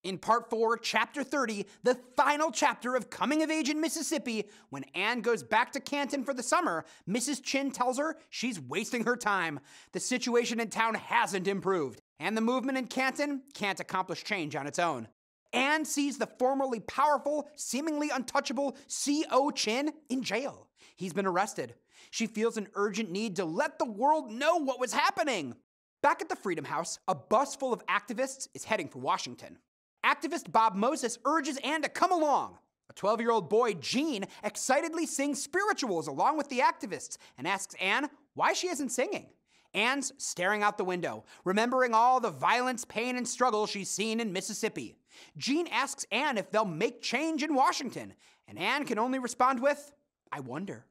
In Part 4, Chapter 30, the final chapter of Coming of Age in Mississippi, when Anne goes back to Canton for the summer, Mrs. Chin tells her she's wasting her time. The situation in town hasn't improved, and the movement in Canton can't accomplish change on its own. Anne sees the formerly powerful, seemingly untouchable C.O. Chin in jail. He's been arrested. She feels an urgent need to let the world know what was happening. Back at the Freedom House, a bus full of activists is heading for Washington. Activist Bob Moses urges Anne to come along. A 12-year-old boy, Gene, excitedly sings spirituals along with the activists and asks Anne why she isn't singing. Anne's staring out the window, remembering all the violence, pain, and struggle she's seen in Mississippi. Gene asks Anne if they'll make change in Washington, and Anne can only respond with, "I wonder."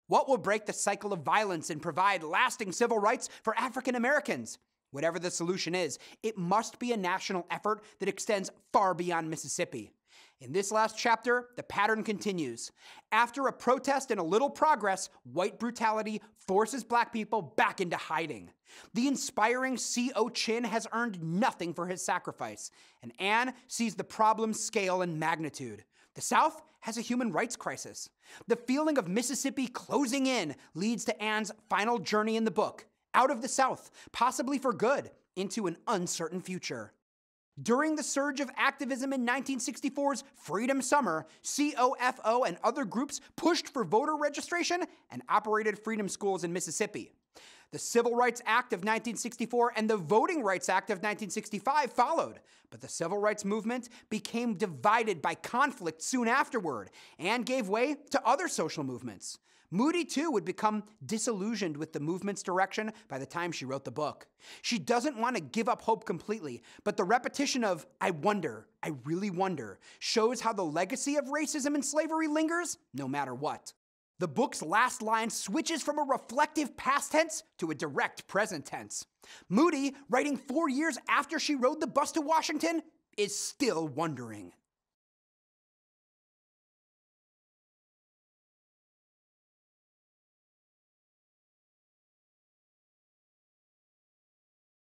What will break the cycle of violence and provide lasting civil rights for African Americans? Whatever the solution is, it must be a national effort that extends far beyond Mississippi. In this last chapter, the pattern continues. After a protest and a little progress, white brutality forces black people back into hiding. The inspiring C.O. Chin has earned nothing for his sacrifice, and Anne sees the problem's scale and magnitude. The South has a human rights crisis. The feeling of Mississippi closing in leads to Anne's final journey in the book, out of the South, possibly for good, into an uncertain future. During the surge of activism in 1964's Freedom Summer, COFO and other groups pushed for voter registration and operated freedom schools in Mississippi. The Civil Rights Act of 1964 and the Voting Rights Act of 1965 followed, but the civil rights movement became divided by conflict soon afterward and gave way to other social movements. Moody, too, would become disillusioned with the movement's direction by the time she wrote the book. She doesn't want to give up hope completely, but the repetition of, "I wonder, I really wonder," shows how the legacy of racism and slavery lingers no matter what. The book's last line switches from a reflective past tense to a direct present tense. Moody, writing 4 years after she rode the bus to Washington, is still wondering.